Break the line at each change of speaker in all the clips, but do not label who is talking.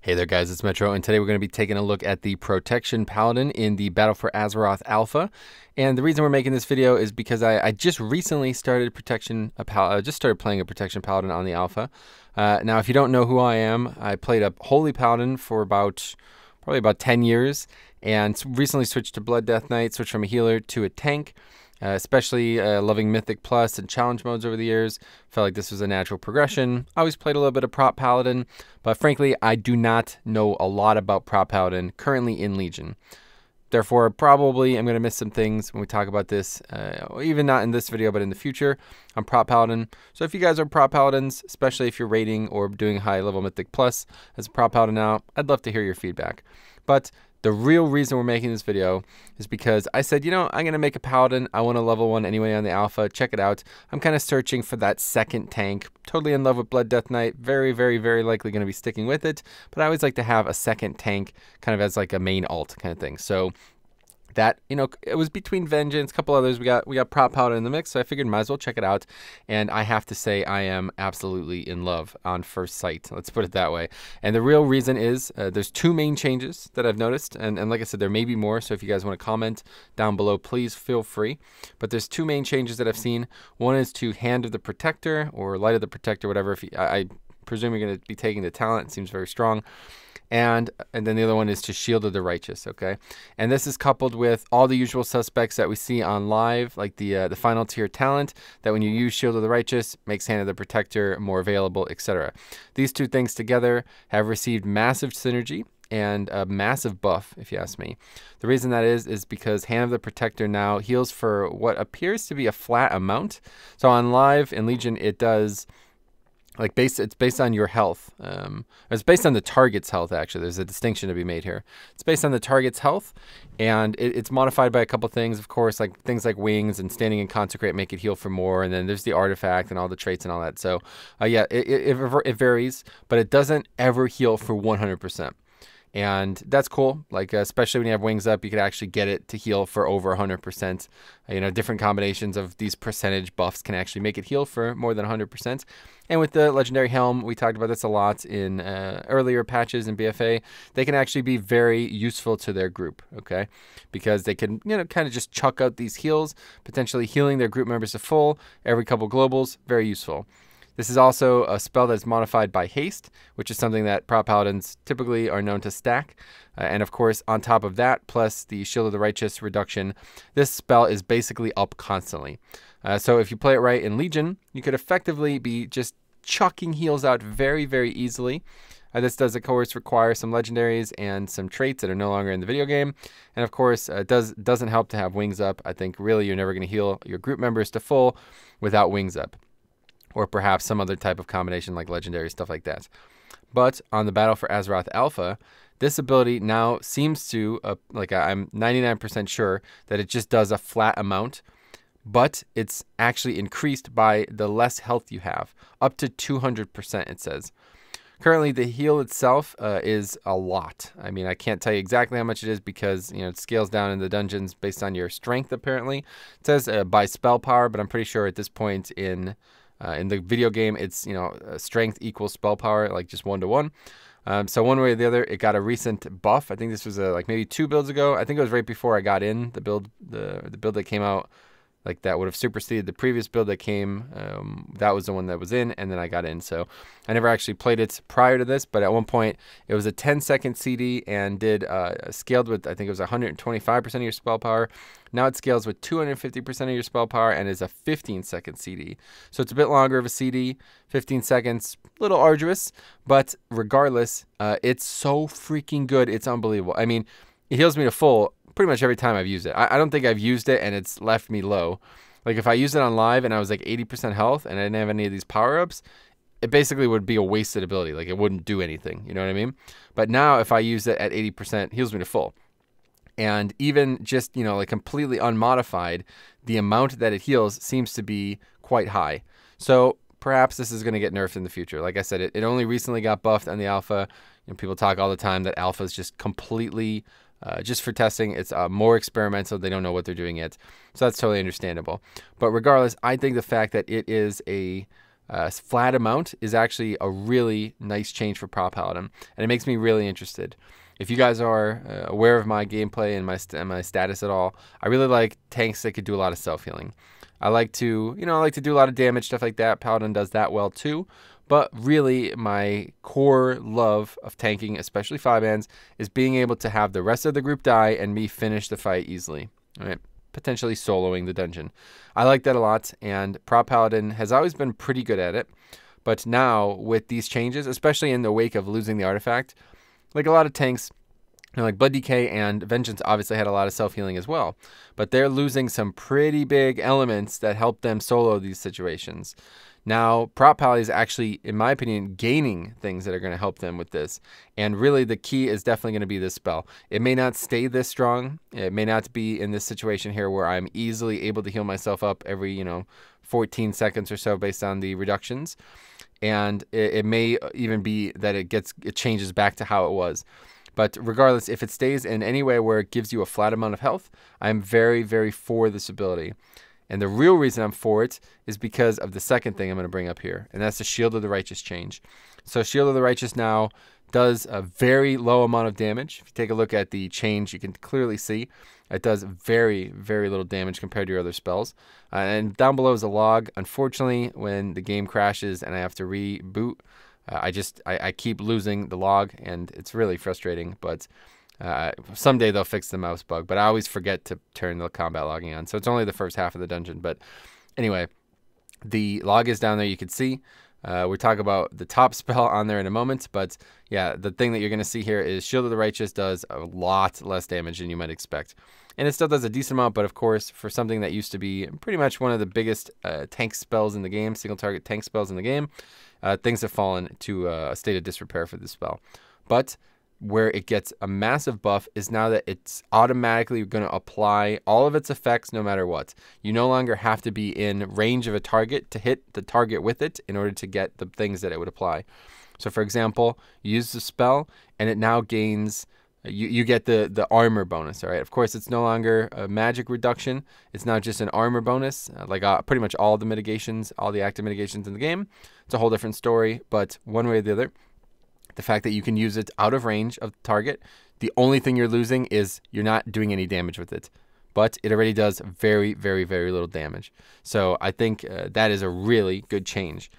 Hey there guys, it's Metro, and today we're going to be taking a look at the Protection Paladin in the Battle for Azeroth Alpha. And the reason we're making this video is because I just recently started playing a Protection Paladin on the Alpha. Now, if you don't know who I am, I played a Holy Paladin for probably about 10 years, and recently switched to Blood Death Knight, switched from a healer to a tank. Especially loving Mythic Plus and challenge modes over the years. Felt like this was a natural progression. I always played a little bit of Prot Paladin, but frankly, I do not know a lot about Prot Paladin currently in Legion. Therefore, probably I'm going to miss some things when we talk about this, even not in this video, but in the future on Prot Paladin. So if you guys are Prot Paladins, especially if you're raiding or doing high level Mythic Plus as a Prot Paladin now, I'd love to hear your feedback. But the real reason we're making this video is because I said, you know, I'm going to make a Paladin. I want to level one anyway on the Alpha. Check it out. I'm kind of searching for that second tank. Totally in love with Blood Death Knight. Very, very, very likely going to be sticking with it. But I always like to have a second tank kind of as like a main alt kind of thing. So that, you know, it was between Vengeance, a couple others. We got Prot Paladin in the mix, so I figured might as well check it out. And I have to say I am absolutely in love on first sight. Let's put it that way. And the real reason is there's two main changes that I've noticed. And like I said, there may be more. So if you guys want to comment down below, please feel free. But there's two main changes that I've seen. One is to Hand of the Protector or Light of the Protector, whatever. I presume you're going to be taking the talent. It seems very strong. And then the other one is to Shield of the Righteous, okay? And this is coupled with all the usual suspects that we see on live, like the final tier talent, that when you use Shield of the Righteous, makes Hand of the Protector more available, etc. These two things together have received massive synergy and a massive buff, if you ask me. The reason that is because Hand of the Protector now heals for what appears to be a flat amount. So on live in Legion, it does... it's based on your health. It's based on the target's health, actually. There's a distinction to be made here. It's based on the target's health, and it's modified by a couple things, of course, like things like wings and standing and consecrate make it heal for more, and then there's the artifact and all the traits and all that. So, yeah, it varies, but it doesn't ever heal for 100%. And that's cool, like especially when you have wings up, you could actually get it to heal for over 100%. You know, different combinations of these percentage buffs can actually make it heal for more than 100%. And with the Legendary Helm, we talked about this a lot in earlier patches in BFA, they can actually be very useful to their group, okay? Because they can, you know, kind of just chuck out these heals, potentially healing their group members to full every couple globals, very useful. This is also a spell that's modified by haste, which is something that Prot Paladins typically are known to stack. And of course, on top of that, plus the Shield of the Righteous reduction, this spell is basically up constantly. So if you play it right in Legion, you could effectively be just chucking heals out very, very easily. This does, of course, require some legendaries and some traits that are no longer in the video game. And of course, it doesn't help to have wings up. I think really you're never going to heal your group members to full without wings up. Or perhaps some other type of combination like legendary, stuff like that. But on the Battle for Azeroth Alpha, this ability now seems to, I'm 99% sure that it just does a flat amount, but it's actually increased by the less health you have, up to 200%, it says. Currently, the heal itself is a lot. I mean, I can't tell you exactly how much it is because, you know, it scales down in the dungeons based on your strength, apparently. It says by spell power, but I'm pretty sure at this point in the video game, it's, you know, strength equals spell power, like just 1-to-1. So one way or the other, it got a recent buff. I think this was like maybe 2 builds ago. I think it was right before I got in the build that came out. Like that would have superseded the previous build that came. That was the one that was in, and then I got in. So I never actually played it prior to this, but at one point it was a 10-second CD and did scaled with, I think it was 125% of your spell power. Now it scales with 250% of your spell power and is a 15-second CD. So it's a bit longer of a CD, 15 seconds, a little arduous, but regardless, it's so freaking good. It's unbelievable. I mean, it heals me to full pretty much every time I've used it. I don't think I've used it and it's left me low. Like if I used it on live and I was like 80% health and I didn't have any of these power-ups, it basically would be a wasted ability. Like it wouldn't do anything, you know what I mean? But now if I use it at 80%, it heals me to full. And even just, you know, like completely unmodified, the amount that it heals seems to be quite high. So perhaps this is going to get nerfed in the future. Like I said, it only recently got buffed on the alpha. And people talk all the time that alpha is just completely just for testing. It's more experimental. They don't know what they're doing yet. So that's totally understandable. But regardless, I think the fact that it is a flat amount is actually a really nice change for Prot Paladin, and it makes me really interested. If you guys are aware of my gameplay and my status at all, I really like tanks that could do a lot of self-healing. I like to, I like to do a lot of damage, stuff like that. Paladin does that well too. But really, my core love of tanking, especially 5-mans, is being able to have the rest of the group die and me finish the fight easily. All right, potentially soloing the dungeon. I like that a lot, and Prot Paladin has always been pretty good at it. But now, with these changes, especially in the wake of losing the artifact, like a lot of tanks, like Blood DK and Vengeance obviously had a lot of self-healing as well. But they're losing some pretty big elements that help them solo these situations. Now, Prot Paladin is actually, in my opinion, gaining things that are going to help them with this. And really, the key is definitely going to be this spell. It may not stay this strong. It may not be in this situation here where I'm easily able to heal myself up every, 14 seconds or so based on the reductions. And it may even be that it changes back to how it was. But regardless, if it stays in any way where it gives you a flat amount of health, I'm very, very for this ability. And the real reason I'm for it is because of the second thing I'm going to bring up here, and that's the Shield of the Righteous change. So Shield of the Righteous now does a very low amount of damage. If you take a look at the change, you can clearly see it does very, very little damage compared to your other spells. And down below is a log. Unfortunately, when the game crashes and I have to reboot, I keep losing the log, and it's really frustrating. But someday they'll fix the mouse bug, but I always forget to turn the combat logging on. So it's only the first half of the dungeon. But anyway, the log is down there. You can see. We'll talk about the top spell on there in a moment. But yeah, the thing that you're going to see here is Shield of the Righteous does a lot less damage than you might expect. And it still does a decent amount, but of course, for something that used to be pretty much one of the biggest tank spells in the game, single target tank spells in the game, things have fallen to a state of disrepair for this spell. But where it gets a massive buff is now that it's automatically going to apply all of its effects no matter what. You no longer have to be in range of a target to hit the target with it in order to get the things that it would apply. So for example, you use the spell and it now gains, you get the armor bonus, all right? Of course, it's no longer a magic reduction. It's now just an armor bonus, like pretty much all the mitigations, all the active mitigations in the game. It's a whole different story, but one way or the other, the fact that you can use it out of range of the target, the only thing you're losing is you're not doing any damage with it. But it already does very, very, very little damage. So I think that is a really good change.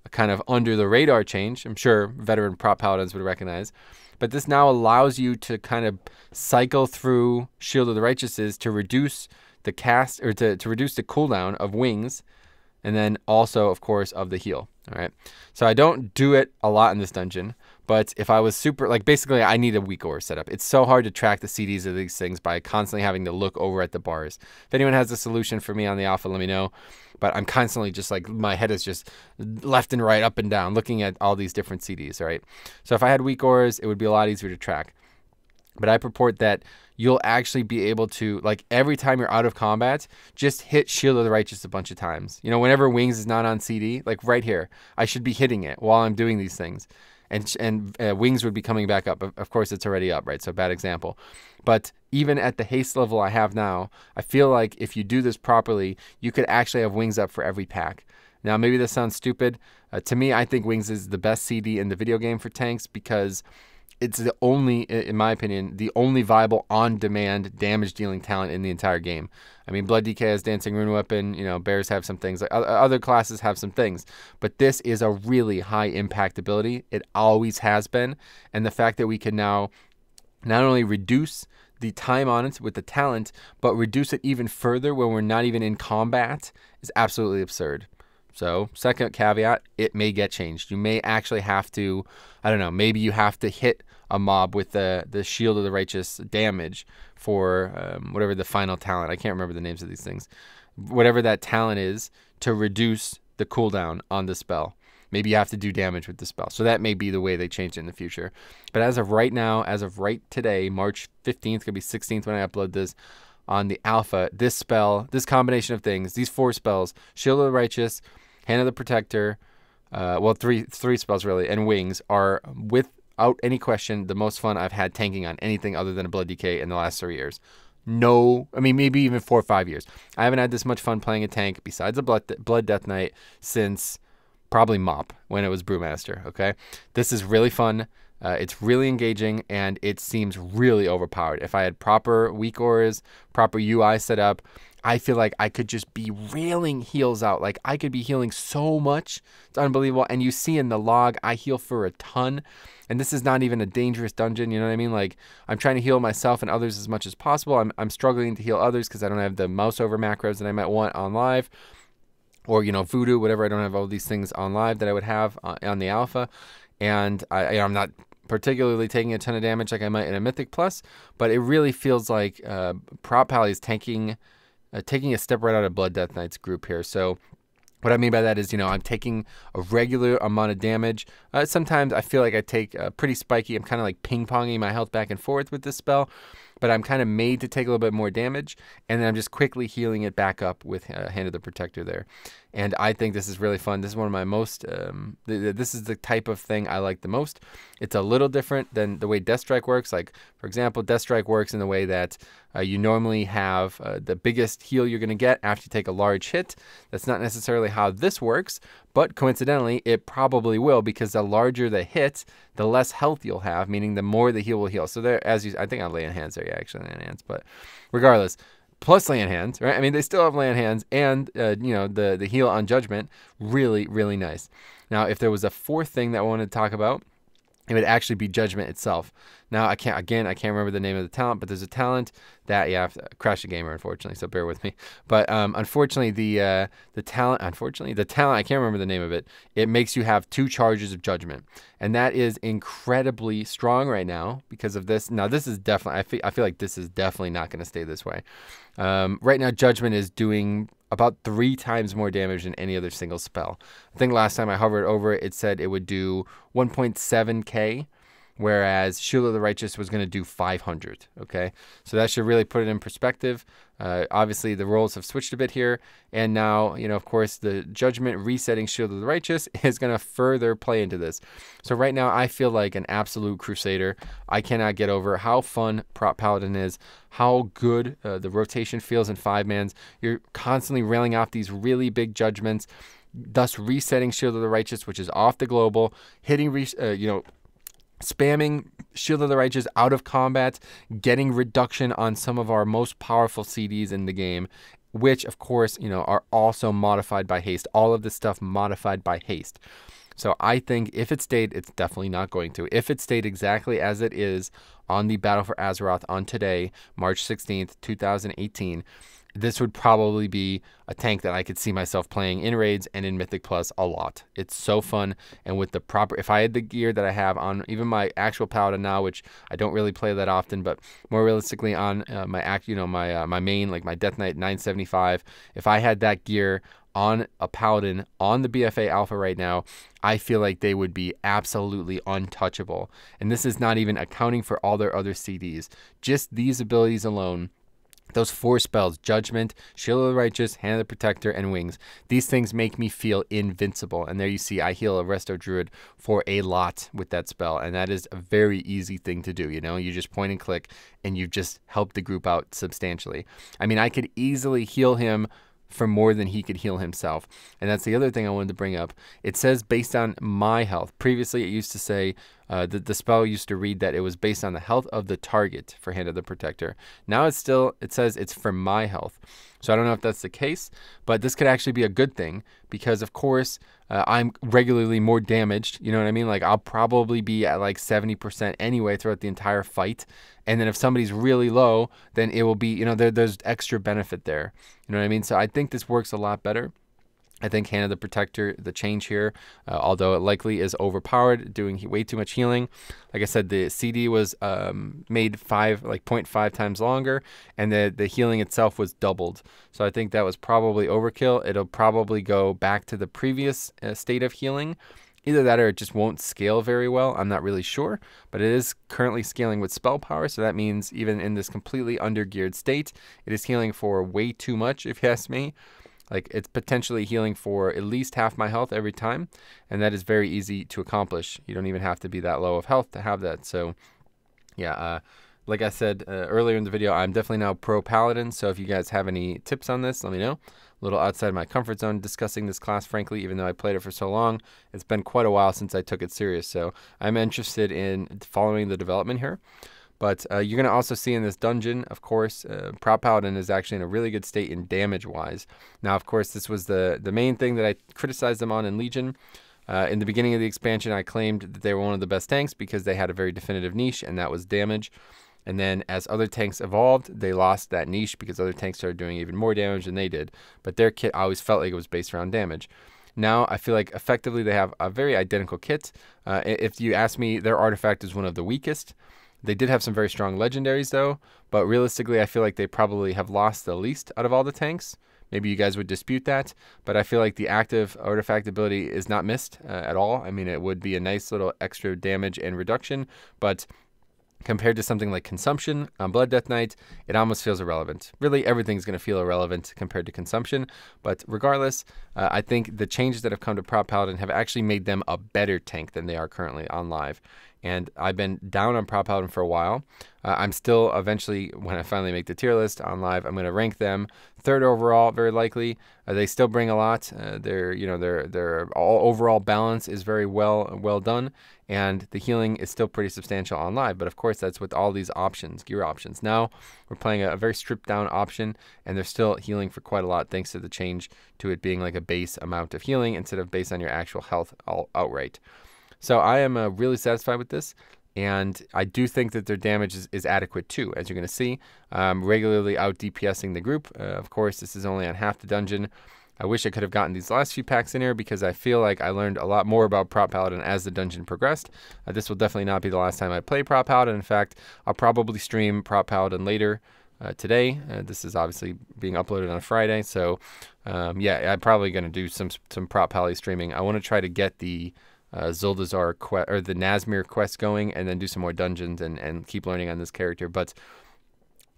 A kind of under the radar change, I'm sure veteran Prot Paladins would recognize. But this now allows you to kind of cycle through Shield of the Righteous to reduce the cast, or to reduce the cooldown of wings, and then also, of course, of the heal. All right. So I don't do it a lot in this dungeon, but if I was super, like basically I need a weak ore setup. It's so hard to track the CDs of these things by constantly having to look over at the bars. If anyone has a solution for me on the alpha, let me know. But I'm constantly just like, my head is just left and right, up and down, looking at all these different CDs, all right? So if I had weak ores, it would be a lot easier to track. But I purport that you'll actually be able to, like every time you're out of combat, just hit Shield of the Righteous a bunch of times. You know, whenever Wings is not on CD, like right here, I should be hitting it while I'm doing these things. And Wings would be coming back up. Of course, it's already up, right? So bad example. But even at the haste level I have now, I feel like if you do this properly, you could actually have Wings up for every pack. Now, maybe this sounds stupid. To me, I think Wings is the best CD in the video game for tanks because it's the only, in my opinion, the only viable on-demand damage-dealing talent in the entire game. I mean, Blood DK has Dancing Rune Weapon, you know, Bears have some things, like other classes have some things, but this is a really high-impact ability. It always has been, and the fact that we can now not only reduce the time on it with the talent, but reduce it even further when we're not even in combat is absolutely absurd. So, second caveat, it may get changed. You may actually have to, I don't know, maybe you have to hit a mob with the Shield of the Righteous damage for whatever the final talent, I can't remember the names of these things, whatever that talent is to reduce the cooldown on the spell. Maybe you have to do damage with the spell. So that may be the way they change it in the future. But as of right now, as of right today, March 15th, could be 16th when I upload this, on the alpha, this spell, this combination of things, these 4 spells, Shield of the Righteous, Hand of the Protector, well, three spells really, and Wings are, without any question, the most fun I've had tanking on anything other than a Blood DK in the last 3 years. No, I mean, maybe even 4 or 5 years. I haven't had this much fun playing a tank besides a Blood Death Knight since probably Mop when it was Brewmaster, okay? This is really fun. It's really engaging, and it seems really overpowered. If I had proper weak auras, proper UI set up, I feel like I could just be railing heals out. Like, I could be healing so much. It's unbelievable. And you see in the log, I heal for a ton. And this is not even a dangerous dungeon, you know what I mean? Like, I'm trying to heal myself and others as much as possible. I'm struggling to heal others because I don't have the mouse over macros that I might want on live. Or, you know, voodoo, whatever. I don't have all these things on live that I would have on the alpha. And I'm not particularly taking a ton of damage like I might in a Mythic Plus. But it really feels like Prot Pally is taking a step right out of Blood Death Knight's group here. So what I mean by that is, you know, I'm taking a regular amount of damage. Sometimes I feel like I take pretty spiky. I'm kind of like ping-ponging my health back and forth with this spell. But I'm kind of made to take a little bit more damage, and then I'm just quickly healing it back up with Hand of the Protector there. And I think this is really fun. This is one of my most, this is the type of thing I like the most. It's a little different than the way Death Strike works. Like, for example, Death Strike works in the way that you normally have the biggest heal you're going to get after you take a large hit. That's not necessarily how this works, but coincidentally, it probably will, because the larger the hit, the less health you'll have, meaning the more the heal will heal. So there, I think I lay in hands there, yeah, actually lay in hands, but regardless, plus lay in hands, right? I mean, they still have lay in hands, and you know, the heal on judgment, really, really nice. Now, if there was a fourth thing that I wanted to talk about, it would actually be judgment itself. Now, I can't remember the name of the talent, but there's a talent that, yeah, I've crashed a gamer, unfortunately, so bear with me. But unfortunately, the talent, I can't remember the name of it. It makes you have 2 charges of judgment, and that is incredibly strong right now because of this. Now, this is definitely, I feel like this is definitely not going to stay this way. Right now, judgment is doing about 3 times more damage than any other single spell. I think last time I hovered over it, it said it would do 1.7k, whereas Shield of the Righteous was going to do 500, okay? So that should really put it in perspective. Obviously, the roles have switched a bit here, and now, you know, of course, the Judgment resetting Shield of the Righteous is going to further play into this. So right now, I feel like an absolute crusader. I cannot get over how fun Prot Paladin is, how good the rotation feels in 5-mans. You're constantly railing off these really big judgments, thus resetting Shield of the Righteous, which is off the global, hitting, you know, spamming Shield of the Righteous out of combat, getting reduction on some of our most powerful CDs in the game, which, of course, you know, are also modified by haste. All of this stuff modified by haste. So I think if it stayed, it's definitely not going to. If it stayed exactly as it is on the Battle for Azeroth on today, March 16th, 2018, this would probably be a tank that I could see myself playing in raids and in Mythic Plus a lot. It's so fun, and with the proper, if I had the gear that I have on even my actual Paladin now, which I don't really play that often, but more realistically on my main, like my Death Knight 975, if I had that gear on a Paladin on the BFA Alpha right now, I feel like they would be absolutely untouchable. And this is not even accounting for all their other CDs. Just these abilities alone, those 4 spells, Judgment, Shield of the Righteous, Hand of the Protector, and Wings. These things make me feel invincible. And there you see, I heal a Resto Druid for a lot with that spell. And that is a very easy thing to do, you know? You just point and click, and you've just helped the group out substantially. I mean, I could easily heal him for more than he could heal himself. And that's the other thing I wanted to bring up. It says based on my health. Previously, it used to say, the spell used to read that it was based on the health of the target for Hand of the Protector. Now it says it's for my health. So I don't know if that's the case, but this could actually be a good thing because, of course, I'm regularly more damaged. You know what I mean? Like, I'll probably be at like 70% anyway throughout the entire fight. And then if somebody's really low, then it will be, you know, there's extra benefit there. You know what I mean? So I think this works a lot better. I think Hand of the Protector, the change here, although it likely is overpowered, doing way too much healing. Like I said, the CD was made 0.5 times longer, and the healing itself was doubled. So I think that was probably overkill. It'll probably go back to the previous state of healing. Either that or it just won't scale very well. I'm not really sure, but it is currently scaling with spell power. So that means even in this completely under-geared state, it is healing for way too much, if you ask me. Like, it's potentially healing for at least half my health every time, and that is very easy to accomplish. You don't even have to be that low of health to have that. So, yeah, like I said earlier in the video, I'm definitely now pro Paladin, so if you guys have any tips on this, let me know. little outside my comfort zone discussing this class, frankly, even though I played it for so long. It's been quite a while since I took it serious, so I'm interested in following the development here. But you're going to also see in this dungeon, of course, Prot Paladin is actually in a really good state in damage-wise. Now, of course, this was the main thing that I criticized them on in Legion. In the beginning of the expansion, I claimed that they were one of the best tanks because they had a very definitive niche, and that was damage. And then as other tanks evolved, they lost that niche because other tanks started doing even more damage than they did. But their kit always felt like it was based around damage. Now, I feel like effectively they have a very identical kit. If you ask me, their artifact is one of the weakest. They did have some very strong legendaries though, but realistically I feel like they probably have lost the least out of all the tanks. Maybe you guys would dispute that, but I feel like the active artifact ability is not missed at all. I mean, it would be a nice little extra damage and reduction, but compared to something like Consumption on Blood Death Knight, it almost feels irrelevant. Really, everything's going to feel irrelevant compared to Consumption, but regardless, I think the changes that have come to Prot Paladin have actually made them a better tank than they are currently on live. And I've been down on Prot Paladin for a while. I'm still eventually, when I finally make the tier list on live, I'm going to rank them 3rd overall, very likely. They still bring a lot. Their all overall balance is very well done, and the healing is still pretty substantial on live. But of course, that's with all these options, gear options. Now we're playing a very stripped down option, and they're still healing for quite a lot thanks to the change to it being like a base amount of healing instead of based on your actual health outright. So I am really satisfied with this, and I do think that their damage is adequate too, as you're going to see. Regularly out DPSing the group. Of course, this is only on half the dungeon. I wish I could have gotten these last few packs in here because I feel like I learned a lot more about Prot Paladin as the dungeon progressed. This will definitely not be the last time I play Prot Paladin. In fact, I'll probably stream Prot Paladin later today. This is obviously being uploaded on a Friday, so yeah, I'm probably going to do some Prot Paladin streaming. I want to try to get the Zuldazar quest or the Nazmir quest going, and then do some more dungeons and keep learning on this character. But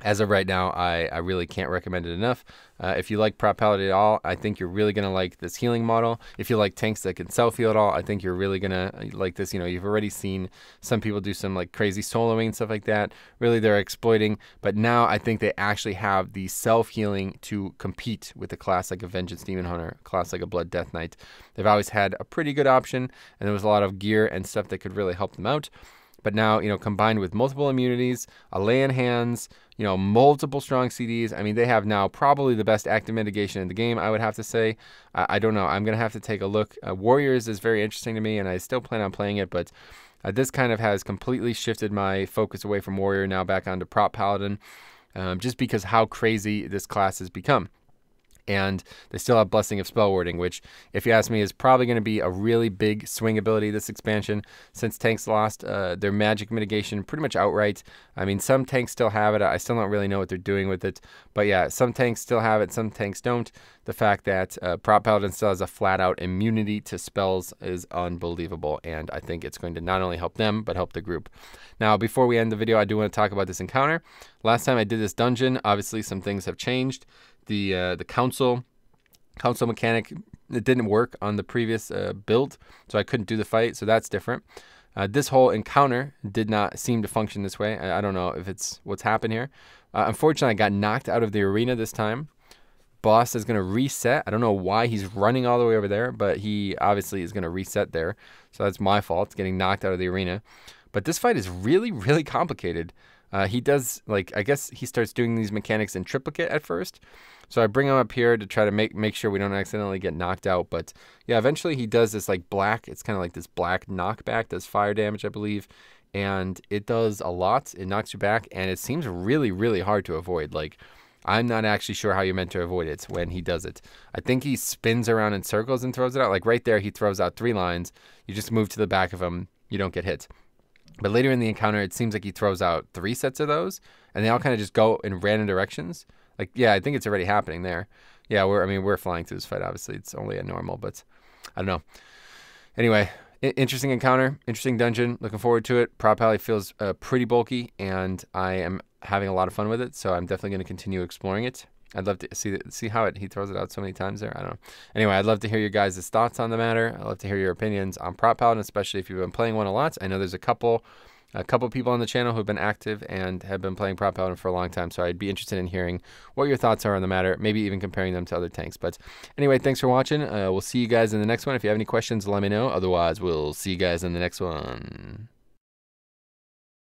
as of right now, I really can't recommend it enough. If you like Prot Paladin at all, I think you're really going to like this healing model. If you like tanks that can self-heal at all, I think you're really going to like this. You know, you've already seen some people do some like crazy soloing and stuff like that. Really, they're exploiting. But now I think they actually have the self-healing to compete with a class like a Vengeance Demon Hunter, a class like a Blood Death Knight. They've always had a pretty good option, and there was a lot of gear and stuff that could really help them out. But now, you know, combined with multiple immunities, a lay in hands, you know, multiple strong CDs. I mean, they have now probably the best active mitigation in the game, I would have to say. I don't know. I'm going to have to take a look. Warriors is very interesting to me, and I still plan on playing it. But this kind of has completely shifted my focus away from Warrior now back onto Prot Paladin, just because how crazy this class has become. And they still have Blessing of Spell Warding, which, if you ask me, is probably going to be a really big swing ability this expansion, since tanks lost their magic mitigation pretty much outright. I mean, some tanks still have it. I still don't really know what they're doing with it. But yeah, some tanks still have it, some tanks don't. The fact that Prot Paladin still has a flat-out immunity to spells is unbelievable, and I think it's going to not only help them, but help the group. Now, before we end the video, I do want to talk about this encounter. Last time I did this dungeon, obviously some things have changed. The council mechanic, it didn't work on the previous build, so I couldn't do the fight, so that's different. This whole encounter did not seem to function this way. I don't know if it's what's happened here. Unfortunately, I got knocked out of the arena this time. Boss is going to reset. I don't know why he's running all the way over there, but he obviously is going to reset there, so that's my fault, getting knocked out of the arena. But this fight is really, really complicated. He does, like, I guess he starts doing these mechanics in triplicate at first. So I bring him up here to try to make sure we don't accidentally get knocked out. But yeah, eventually he does this like black, it's kind of like this black knockback, does fire damage, I believe. And it does a lot. It knocks you back, and it seems really, really hard to avoid. Like, I'm not actually sure how you're meant to avoid it when he does it. I think he spins around in circles and throws it out. Like right there, he throws out 3 lines. You just move to the back of him. You don't get hit. But later in the encounter, it seems like he throws out 3 sets of those, and they all kind of just go in random directions. Like, yeah, I think it's already happening there. Yeah, we're flying through this fight, obviously. It's only a normal, but I don't know. Anyway, interesting encounter, interesting dungeon. Looking forward to it. Prot Paladin feels pretty bulky, and I am having a lot of fun with it, so I'm definitely going to continue exploring it. I'd love to see how he throws it out so many times there. I don't know. Anyway, I'd love to hear your guys' thoughts on the matter. I'd love to hear your opinions on Prot Paladin, especially if you've been playing one a lot. I know there's a couple a couple people on the channel who have been active and have been playing Prot Paladin for a long time, so I'd be interested in hearing what your thoughts are on the matter, maybe even comparing them to other tanks. But anyway, thanks for watching. We'll see you guys in the next one. If you have any questions, let me know. Otherwise, we'll see you guys in the next one.